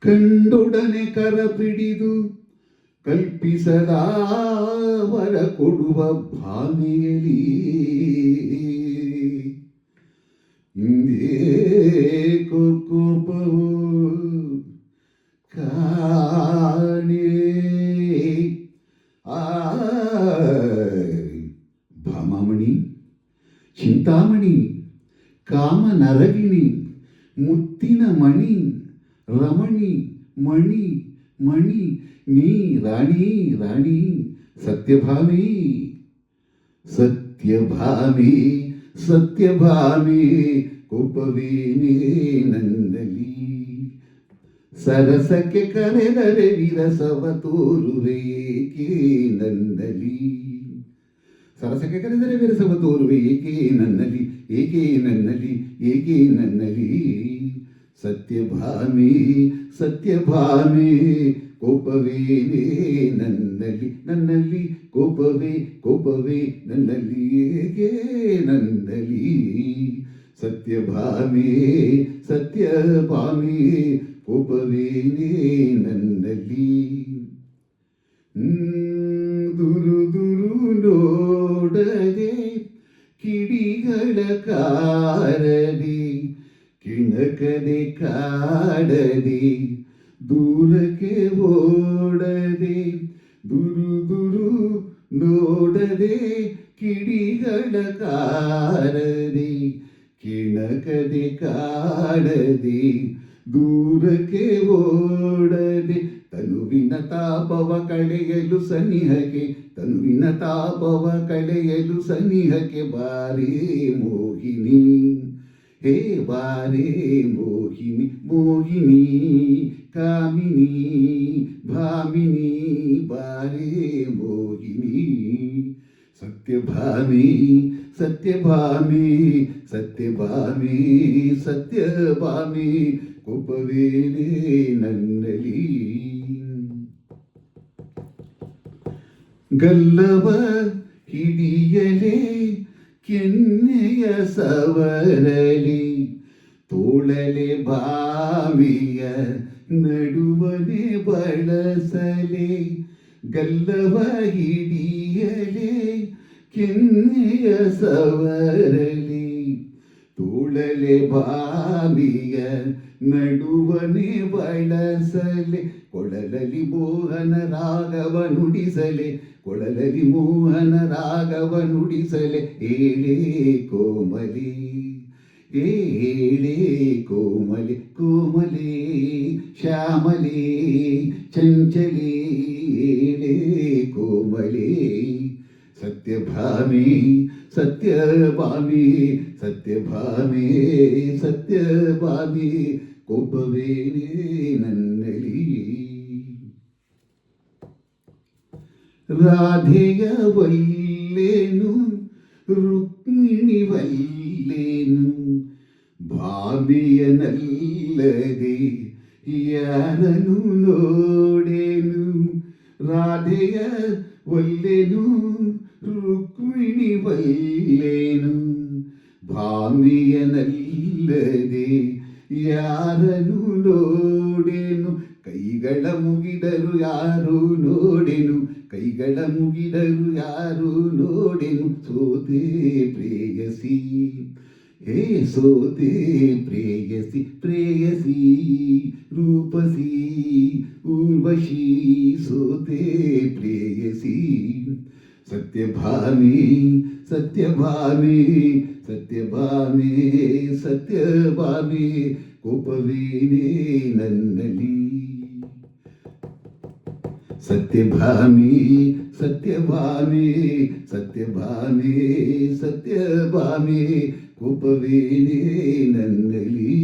ಕಂಡೊಡನೆ ಕರ ಪಿಡಿದು ಕಲ್ಪಿಸದ ವರ ಕೊಡುವ ಭಾಮಿಯಲಿ ಇಂದೇಕೋ ಕೋಪವು ಕಾಣೆ ಭಾಮಾಮಣಿ ಚಿಂತಾಮಣಿ ಕಾಮನರಗಿಣಿ ಮುತ್ತಿನ ಮಣಿ ರಮಣಿ ಮಣಿ ಮಣಿ ನೀ ರಾಣಿ ರಾಣಿ ಸತ್ಯಭಾಮಿ ಸತ್ಯಭಾಮಿ ಸತ್ಯಭಾಮಿ ಕೋಪವೇನೇ ನನ್ನಲ್ಲಿ ಸರಸಕ್ಕೆ ಕರೆದರೆ ವಿರಸವ ತೋರುವೇಕೆ ನನ್ನಲ್ಲಿ ಸರಸಕ್ಕೆ ಕರೆದರೆ ವಿರಸವ ತೋರುವೆ ಏಕೆ ನನ್ನಲ್ಲಿ ಏಕೆ ನನ್ನಲ್ಲಿ ಏಕೆ ನನ್ನಲ್ಲಿ ಸತ್ಯಭಾಮಿ ಸತ್ಯಭಾಮಿ ಕೋಪವೇನೇ ನನ್ನಲ್ಲಿ ನನ್ನಲ್ಲಿ ಕೋಪವೇ ಕೋಪವೇ ನನ್ನಲ್ಲಿ ಏಕೆ ನನ್ನಲ್ಲಿ ಸತ್ಯಭಾಮಿ ಸತ್ಯಭಾಮಿ ಕೋಪವೇನೇ ನನ್ನಲ್ಲಿ ದುರು ದುರು ನೋಡದೆ ಕಿಡಿಗಳ ಕಾರದೆ ಕಿಣಕದೆ ಕಾಡದೆ ದೂರಕ್ಕೆ ಓಡದೆ ದುರು ದುರು ನೋಡದೆ ಕಿಡಿಗಳ ಕಾರದೆ ಕಿಣಕದೆ ಕಾಡದೆ ದೂರಕ್ಕೆ ಓಡದೆ ತನುವಿನ ತಾಪವ ಕಳೆಯಲು ಸನಿಹಕ್ಕೆ ತನುವಿನ ತಾಪವ ಕಳೆಯಲು ಸನಿಹಕ್ಕೆ ಬಾರೇ ಮೋಹಿನಿ ಹೇ ಬಾರೇ ಮೋಹಿನಿ ಮೋಹಿನಿ ಕಾಮಿನಿ ಭಾಮಿನಿ ಬಾರೇ ಮೋಹಿನಿ ಸತ್ಯಭಾಮಿ ಸತ್ಯಭಾಮಿ ಸತ್ಯಭಾಮಿ ಸತ್ಯಭಾಮಿ ಕೋಪವೇನೇ ನನ್ನಲ್ಲಿ ಗಲ್ಲವ ಹಿಡಿಯಲೇ ಕೆನ್ನೆಯ ಸವರಲಿ ತೋಳಲೆ ಭಾಮಿಯ ನಡುವನೆ ಬಳಸಲೆ ಗಲ್ಲವ ಹಿಡಿಯಲೆ ಕೆನ್ನೆಯ ಸವರಲಿ ತೋಳಲೆ ಭಾಮಿಯ ನಡುವನೆ ಬಳಸಲೆ ಕೊಳಲಲಿ ಮೋಹನ ರಾಗವ ನುಡಿಸಲೆ ಕೊಳಲಲಿ ಮೋಹನ ರಾಗವ ನುಡಿಸಲೆ ಏಳೇ ಕೋಮಲಿ ಏಳೇ ಕೋಮಲೆ ಕೋಮಲೆ ಶ್ಯಾಮಲೆ ಚಂಚಲೆ ಏಳೇ ಕೋಮಲೆ ಸತ್ಯಭಾಮಿ ಸತ್ಯಭಾಮಿ ಸತ್ಯಭಾಮಿ ಸತ್ಯಭಾಮಿ ಕೋಪವೇನೇ ನನ್ನಲ್ಲಿ ರಾಧೆಯ ವಲ್ಲೇನು ರುಕ್ಮಿಣಿ ವಲ್ಲೇನು ಭಾಮಿಯನಲ್ಲದೆ ಯಾರನು ನೋಡೇನು ರಾಧೆಯ ವಲ್ಲೇನು ರುಕ್ಮಿಣಿ ವಲ್ಲೇನು ಭಾಮಿಯನಲ್ಲದೆ ಯಾರನು ನೋಡೇನು ಕೈಗಳ ಮುಗಿದರು ಯಾರು ನೋಡೆನು ಕೈಗಳ ಮುಗಿದರು ಯಾರು ನೋಡೆನು ಸೋತೆ ಪ್ರೇಯಸಿ ಹೇ ಸೋತೆ ಪ್ರೇಯಸಿ ಪ್ರೇಯಸಿ ರೂಪಸಿ ಊರ್ವಶಿ ಸೋತೆ ಪ್ರೇಯಸಿ ಸತ್ಯಭಾಮಿ ಸತ್ಯಭಾಮಿ ಸತ್ಯಭಾಮಿ ಸತ್ಯಭಾಮಿ ಕೋಪವೇನೇ ನನ್ನಲ್ಲಿ ಸತ್ಯಭಾಮಿ ಸತ್ಯಭಾಮಿ ಸತ್ಯಭಾಮಿ ಸತ್ಯಭಾಮಿ ಕೋಪವೇನೇ ನನ್ನಲ್ಲಿ